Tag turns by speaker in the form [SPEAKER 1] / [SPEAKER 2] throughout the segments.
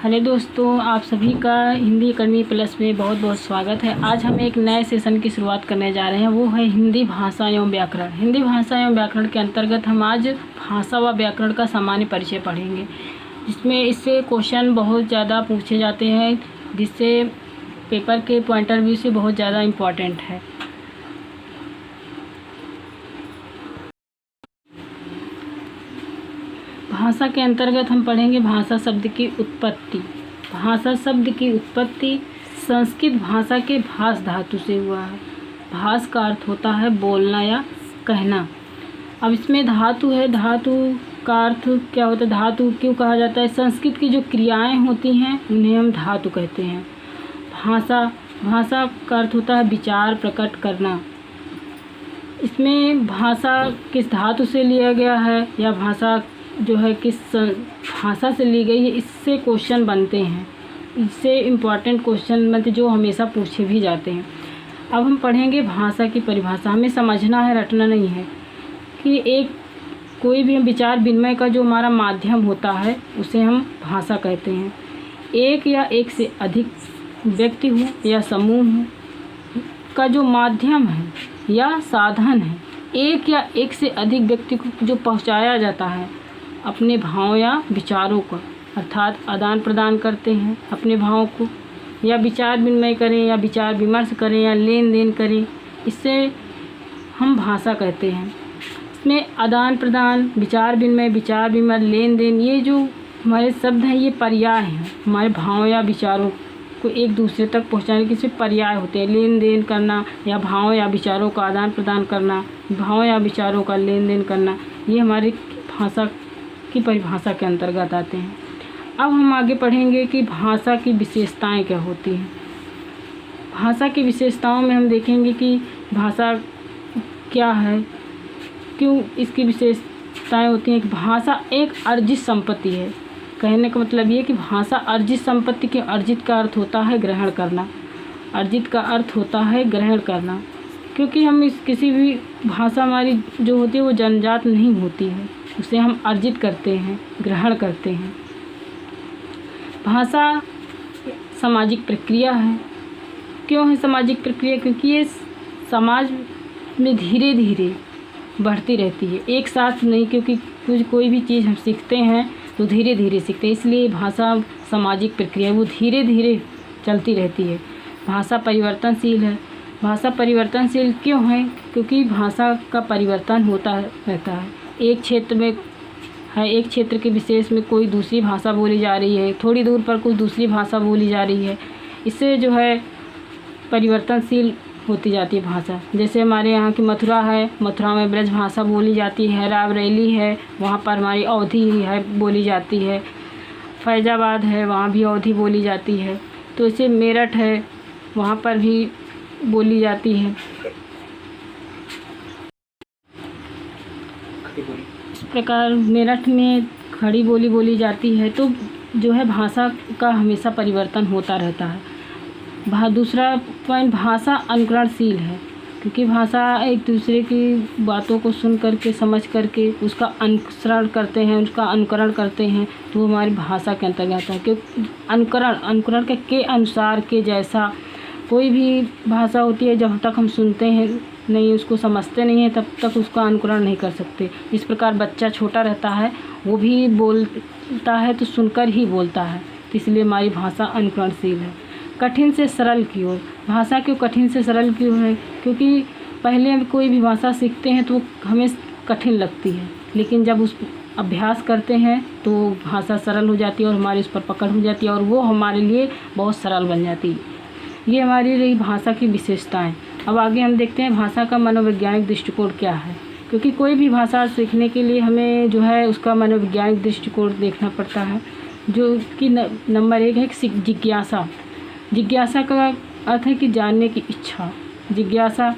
[SPEAKER 1] Hello दोस्तों, आप सभी का हिंदी अकेडमी प्लस में बहुत बहुत स्वागत है। आज हम एक नए सेशन की शुरुआत करने जा रहे हैं, वो है हिंदी भाषा एवं व्याकरण। हिंदी भाषा एवं व्याकरण के अंतर्गत हम आज भाषा व व्याकरण का सामान्य परिचय पढ़ेंगे, जिसमें इससे क्वेश्चन बहुत ज़्यादा पूछे जाते हैं, जिससे पेपर के पॉइंट ऑफ व्यू से बहुत ज़्यादा इम्पॉर्टेंट है। भाषा के अंतर्गत हम पढ़ेंगे भाषा शब्द की उत्पत्ति। भाषा शब्द की उत्पत्ति संस्कृत भाषा के भाष धातु से हुआ है। भाष का अर्थ होता है बोलना या कहना। अब इसमें धातु है, धातु का अर्थ क्या होता है, धातु क्यों कहा जाता है? संस्कृत की जो क्रियाएं होती हैं उन्हें हम धातु कहते हैं। भाषा का अर्थ होता है विचार प्रकट करना। इसमें भाषा किस धातु से लिया गया है या भाषा जो है किस भाषा से ली गई है, इससे क्वेश्चन बनते हैं। इससे इम्पॉर्टेंट क्वेश्चन बनते जो हमेशा पूछे भी जाते हैं। अब हम पढ़ेंगे भाषा की परिभाषा। हमें समझना है, रटना नहीं है कि कोई भी विचार विनिमय का जो हमारा माध्यम होता है उसे हम भाषा कहते हैं। एक या एक से अधिक व्यक्ति हो या समूह हो का जो माध्यम है या साधन है, एक या एक से अधिक व्यक्ति को जो पहुंचाया जाता है अपने भाव या विचारों को, अर्थात आदान प्रदान करते हैं अपने भावों को, या विचार विनिमय करें या विचार विमर्श करें या लेन देन करें, इससे हम भाषा कहते हैं। इसमें आदान प्रदान, विचार विनिमय, विचार विमर्श, लेन देन, ये जो हमारे शब्द हैं ये पर्याय हैं। हमारे भाव या विचारों को एक दूसरे तक पहुंचाने के इसमें पर्याय होते हैं। लेन देन करना या भाव या विचारों का आदान प्रदान करना, भाव या विचारों का लेन देन करना, ये हमारी भाषा की परिभाषा के अंतर्गत आते हैं। अब हम आगे पढ़ेंगे कि भाषा की विशेषताएं क्या होती हैं। भाषा की विशेषताओं में हम देखेंगे कि भाषा क्या है, क्यों इसकी विशेषताएं होती हैं। कि भाषा एक अर्जित संपत्ति है। कहने का मतलब ये कि भाषा अर्जित संपत्ति के, अर्जित का अर्थ होता है ग्रहण करना। अर्जित का अर्थ होता है ग्रहण करना, क्योंकि हम किसी भी भाषा हमारी जो होती है वो जन्मजात नहीं होती है, उसे हम अर्जित करते हैं, ग्रहण करते हैं। भाषा सामाजिक प्रक्रिया है। क्यों है सामाजिक प्रक्रिया? क्योंकि ये समाज में धीरे धीरे बढ़ती रहती है, एक साथ नहीं। क्योंकि कोई भी चीज़ हम सीखते हैं तो धीरे धीरे सीखते हैं, इसलिए भाषा सामाजिक प्रक्रिया वो धीरे धीरे चलती रहती है। भाषा परिवर्तनशील है। भाषा परिवर्तनशील क्यों है? क्योंकि भाषा का परिवर्तन होता रहता है। एक क्षेत्र में है, एक क्षेत्र के विशेष में कोई दूसरी भाषा बोली जा रही है, थोड़ी दूर पर कोई दूसरी भाषा बोली जा रही है, इससे जो है परिवर्तनशील होती जाती है भाषा। जैसे हमारे यहाँ की मथुरा है, मथुरा में ब्रज भाषा बोली जाती है। रायबरेली है, वहाँ पर हमारी अवधी है बोली जाती है। फैजाबाद है, वहाँ भी अवधी बोली जाती है। तो इसे मेरठ है, वहाँ पर भी बोली जाती है। इस प्रकार मेरठ में खड़ी बोली बोली जाती है। तो जो है भाषा का हमेशा परिवर्तन होता रहता है। दूसरा पॉइंट, भाषा अनुकरणशील है। क्योंकि भाषा एक दूसरे की बातों को सुन करके, समझ करके उसका अनुसरण करते हैं, उसका अनुकरण करते हैं, तो हमारी भाषा के अंतर्गत है। क्योंकि अनुकरण के अनुसार, के जैसा कोई भी भाषा होती है, जब तक हम सुनते हैं नहीं, उसको समझते नहीं हैं, तब तक उसका अनुकरण नहीं कर सकते। इस प्रकार बच्चा छोटा रहता है, वो भी बोलता है तो सुनकर ही बोलता है। तो इसलिए हमारी भाषा अनुकरणशील है। कठिन से सरल की ओर। भाषा क्यों कठिन से सरल क्यों है? क्योंकि पहले हम कोई भी भाषा सीखते हैं तो हमें कठिन लगती है, लेकिन जब उस अभ्यास करते हैं तो भाषा सरल हो जाती है और हमारी उस पर पकड़ हो जाती है और वो हमारे लिए बहुत सरल बन जाती है। ये हमारी रही भाषा की विशेषताएं। अब आगे हम देखते हैं भाषा का मनोवैज्ञानिक दृष्टिकोण क्या है। क्योंकि कोई भी भाषा सीखने के लिए हमें जो है उसका मनोवैज्ञानिक दृष्टिकोण देखना पड़ता है, जो कि नंबर 1 है जिज्ञासा। जिज्ञासा का अर्थ है कि जानने की इच्छा। जिज्ञासा,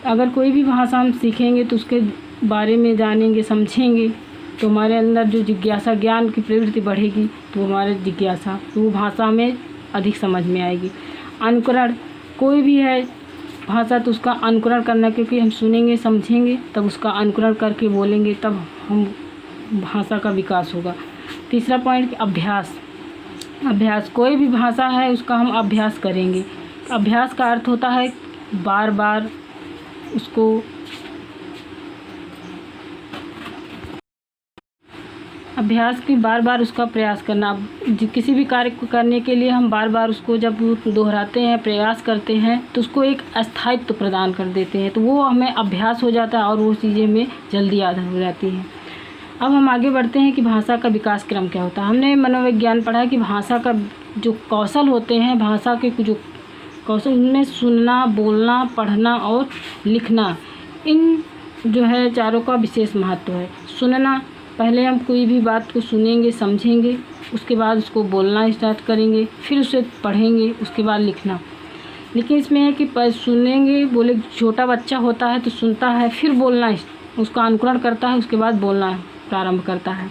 [SPEAKER 1] अगर कोई भी भाषा हम सीखेंगे तो उसके बारे में जानेंगे, समझेंगे, तो हमारे अंदर जो जिज्ञासा, ज्ञान की प्रवृत्ति बढ़ेगी, तो हमारे जिज्ञासा तो वो भाषा में अधिक समझ में आएगी। अनुकरण, कोई भी है भाषा तो उसका अनुकरण करना, क्योंकि हम सुनेंगे, समझेंगे, तब उसका अनुकरण करके बोलेंगे, तब हम भाषा का विकास होगा। तीसरा पॉइंट, अभ्यास। अभ्यास, कोई भी भाषा है उसका हम अभ्यास करेंगे। अभ्यास का अर्थ होता है बार बार उसको अभ्यास की बार बार उसका प्रयास करना। किसी भी कार्य को करने के लिए हम बार बार उसको जब दोहराते हैं, प्रयास करते हैं, तो उसको एक स्थायित्व प्रदान कर देते हैं, तो वो हमें अभ्यास हो जाता है और वो चीज़ें में जल्दी याद हो जाती हैं। अब हम आगे बढ़ते हैं कि भाषा का विकास क्रम क्या होता है। हमने मनोविज्ञान पढ़ा कि भाषा का जो कौशल होते हैं, भाषा के जो कौशल, उनमें सुनना, बोलना, पढ़ना और लिखना, इन जो है चारों का विशेष महत्व है। सुनना, पहले हम कोई भी बात को सुनेंगे, समझेंगे, उसके बाद उसको बोलना स्टार्ट करेंगे, फिर उसे पढ़ेंगे, उसके बाद लिखना। लेकिन इसमें है कि सुनेंगे, बोले छोटा बच्चा होता है तो सुनता है, फिर बोलना, उसका अनुकरण करता है, उसके बाद बोलना प्रारंभ करता है।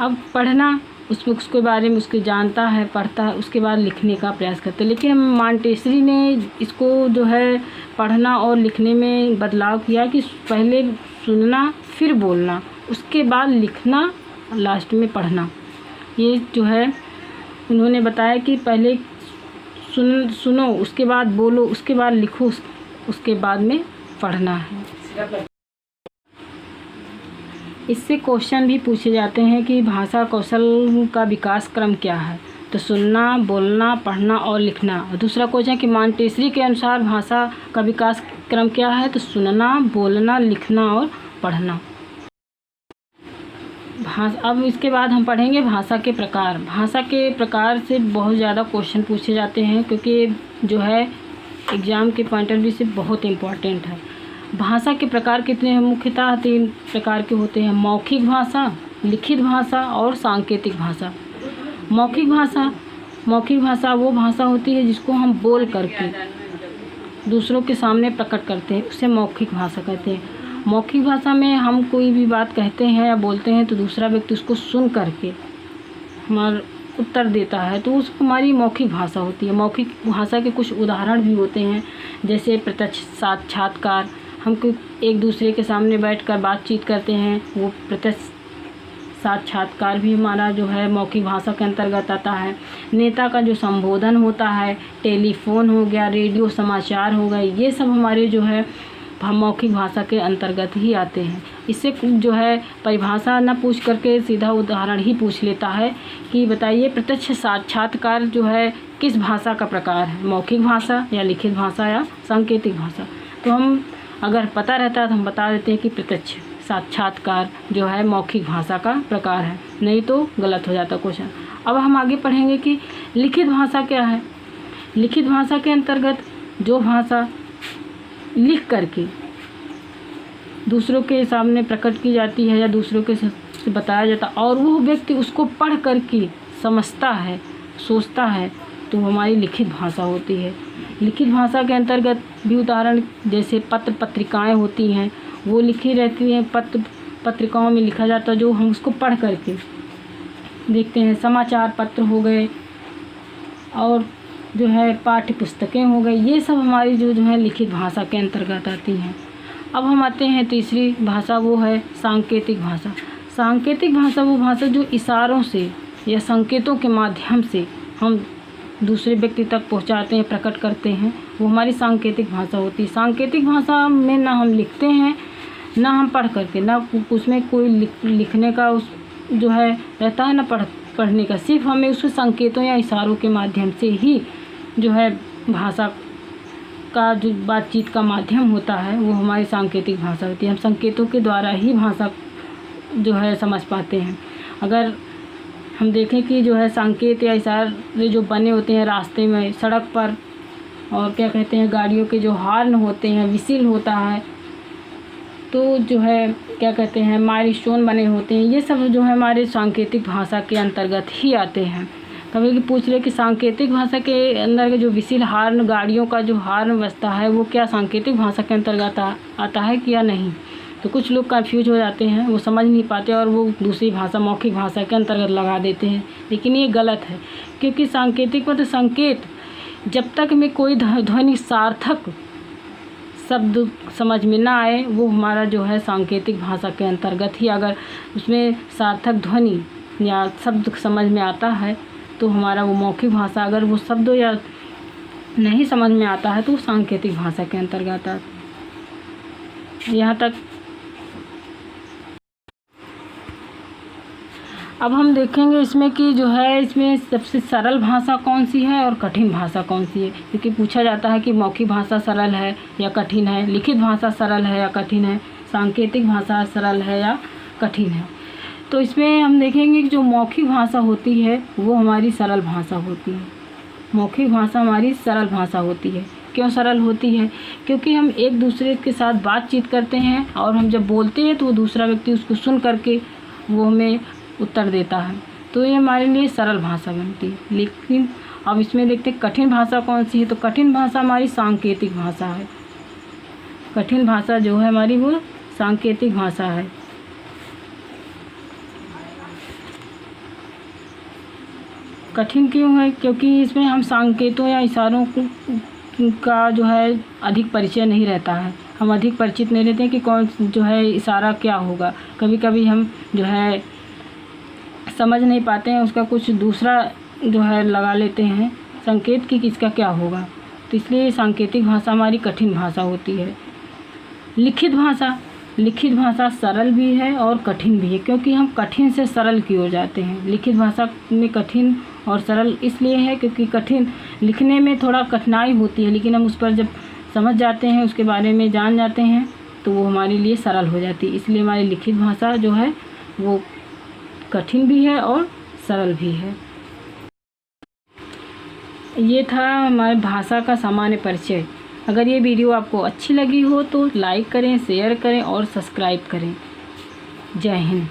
[SPEAKER 1] अब पढ़ना, उसके बारे में उसके जानता है, पढ़ता है, उसके बाद लिखने का प्रयास करता है। लेकिन मॉन्टेसरी ने इसको जो है पढ़ना और लिखने में बदलाव किया कि पहले सुनना, फिर बोलना, उसके बाद लिखना, लास्ट में पढ़ना। ये जो है उन्होंने बताया कि पहले सुनो, उसके बाद बोलो, उसके बाद लिखो, उसके बाद में पढ़ना है। इससे क्वेश्चन भी पूछे जाते हैं कि भाषा कौशल का विकास क्रम क्या है, तो सुनना, बोलना, पढ़ना और लिखना। दूसरा क्वेश्चन कि मॉन्टेसरी के अनुसार भाषा का विकास क्रम क्या है, तो सुनना, बोलना, लिखना और पढ़ना। अब इसके बाद हम पढ़ेंगे भाषा के प्रकार। भाषा के प्रकार से बहुत ज़्यादा क्वेश्चन पूछे जाते हैं, क्योंकि जो है एग्ज़ाम के पॉइंट ऑफ व्यू से बहुत इम्पॉर्टेंट है। भाषा के प्रकार कितने हैं? मुख्यतः 3 प्रकार के होते हैं: मौखिक भाषा, लिखित भाषा और सांकेतिक भाषा। मौखिक भाषा वो भाषा होती है जिसको हम बोल करके दूसरों के सामने प्रकट करते हैं, उसे मौखिक भाषा कहते हैं। मौखिक भाषा में हम कोई भी बात कहते हैं या बोलते हैं तो दूसरा व्यक्ति उसको सुन करके हमारा उत्तर देता है, तो उस हमारी मौखिक भाषा होती है। मौखिक भाषा के कुछ उदाहरण भी होते हैं, जैसे प्रत्यक्ष साक्षात्कार। हम एक दूसरे के सामने बैठकर बातचीत करते हैं, वो प्रत्यक्ष साक्षात्कार भी हमारा जो है मौखिक भाषा के अंतर्गत आता है। नेता का जो संबोधन होता है, टेलीफोन हो गया, रेडियो समाचार हो गए, ये सब हमारे जो है मौखिक भाषा के अंतर्गत ही आते हैं। इससे जो है परिभाषा न पूछ करके सीधा उदाहरण ही पूछ लेता है कि बताइए प्रत्यक्ष साक्षात्कार जो है किस भाषा का प्रकार है, मौखिक भाषा या लिखित भाषा या सांकेतिक भाषा। तो हम अगर पता रहता है तो हम बता देते हैं कि प्रत्यक्ष साक्षात्कार जो है मौखिक भाषा का प्रकार है, नहीं तो गलत हो जाता क्वेश्चन। अब हम आगे पढ़ेंगे कि लिखित भाषा क्या है। लिखित भाषा के अंतर्गत जो भाषा लिख करके दूसरों के सामने प्रकट की जाती है या दूसरों के से बताया जाता है और वो व्यक्ति उसको पढ़ करके समझता है, सोचता है, तो हमारी लिखित भाषा होती है। लिखित भाषा के अंतर्गत भी उदाहरण जैसे पत्र पत्रिकाएं होती हैं, वो लिखी रहती हैं, पत्रिकाओं में लिखा जाता है जो हम उसको पढ़ करके देखते हैं। समाचार पत्र हो गए और जो है पाठ्य पुस्तकें हो गई, ये सब हमारी जो है लिखित भाषा के अंतर्गत आती हैं। अब हम आते हैं तीसरी भाषा, वो है सांकेतिक भाषा। सांकेतिक भाषा वो भाषा जो इशारों से या संकेतों के माध्यम से हम दूसरे व्यक्ति तक पहुंचाते हैं, प्रकट करते हैं, वो हमारी सांकेतिक भाषा होती है। सांकेतिक भाषा में ना हम लिखते हैं, ना हम पढ़ करके, ना उसमें कोई लिखने का उस जो है रहता है, ना पढ़ने का, सिर्फ हमें उसके संकेतों या इशारों के माध्यम से ही जो है भाषा का जो बातचीत का माध्यम होता है वो हमारी सांकेतिक भाषा होती है। हम संकेतों के द्वारा ही भाषा जो है समझ पाते हैं। अगर हम देखें कि जो है संकेत या इशारे जो बने होते हैं रास्ते में, सड़क पर, और क्या कहते हैं गाड़ियों के जो हॉर्न होते हैं, विसिल होता है, तो जो है क्या कहते हैं माइलस्टोन बने होते हैं, ये सब जो है हमारे सांकेतिक भाषा के अंतर्गत ही आते हैं। कभी पूछ ले कि सांकेतिक भाषा के अंदर जो विसिल हॉर्न, गाड़ियों का जो हॉर्न बजता है, वो क्या सांकेतिक भाषा के अंतर्गत आता है कि या नहीं, तो कुछ लोग कंफ्यूज हो जाते हैं, वो समझ नहीं पाते और वो दूसरी भाषा मौखिक भाषा के अंतर्गत लगा देते हैं। लेकिन ये गलत है, क्योंकि सांकेतिक मतलब संकेत, जब तक में कोई ध्वनि सार्थक शब्द समझ में ना आए, वो हमारा जो है सांकेतिक भाषा के अंतर्गत ही, अगर उसमें सार्थक ध्वनि या शब्द समझ में आता है तो हमारा वो मौखिक भाषा, अगर वो शब्द या नहीं समझ में आता है तो वो सांकेतिक भाषा के अंतर्गत आता है। यहाँ तक। अब हम देखेंगे इसमें कि जो है इसमें सबसे सरल भाषा कौन सी है और कठिन भाषा कौन सी है, क्योंकि पूछा जाता है कि मौखिक भाषा सरल है या कठिन है, लिखित भाषा सरल है या कठिन है, सांकेतिक भाषा सरल है या कठिन है। तो इसमें हम देखेंगे कि जो मौखिक भाषा होती है वो हमारी सरल भाषा होती है। मौखिक भाषा हमारी सरल भाषा होती है। क्यों सरल होती है? क्योंकि हम एक दूसरे के साथ बातचीत करते हैं और हम जब बोलते हैं तो वो दूसरा व्यक्ति उसको सुन करके वो हमें उत्तर देता है, तो ये हमारे लिए सरल भाषा बनती है। लेकिन अब इसमें देखते हैं कठिन भाषा कौन सी है। तो कठिन भाषा हमारी सांकेतिक भाषा है। कठिन भाषा जो है हमारी वो सांकेतिक भाषा है। कठिन क्यों है? क्योंकि इसमें हम संकेतों या इशारों का जो है अधिक परिचय नहीं रहता है। हम अधिक परिचित नहीं रहते हैं कि कौन जो है इशारा क्या होगा। कभी कभी हम जो है समझ नहीं पाते हैं, उसका कुछ दूसरा जो है लगा लेते हैं संकेत कि किसका क्या होगा। तो इसलिए सांकेतिक भाषा हमारी कठिन भाषा होती है। लिखित भाषा सरल भी है और कठिन भी है, क्योंकि हम कठिन से सरल की ओर जाते हैं। लिखित भाषा में कठिन और सरल इसलिए है क्योंकि कठिन लिखने में थोड़ा कठिनाई होती है, लेकिन हम उस पर जब समझ जाते हैं, उसके बारे में जान जाते हैं, तो वो हमारे लिए सरल हो जाती है। इसलिए हमारी लिखित भाषा जो है वो कठिन भी है और सरल भी है। ये था हमारे भाषा का सामान्य परिचय। अगर ये वीडियो आपको अच्छी लगी हो तो लाइक करें, शेयर करें और सब्सक्राइब करें। जय हिंद।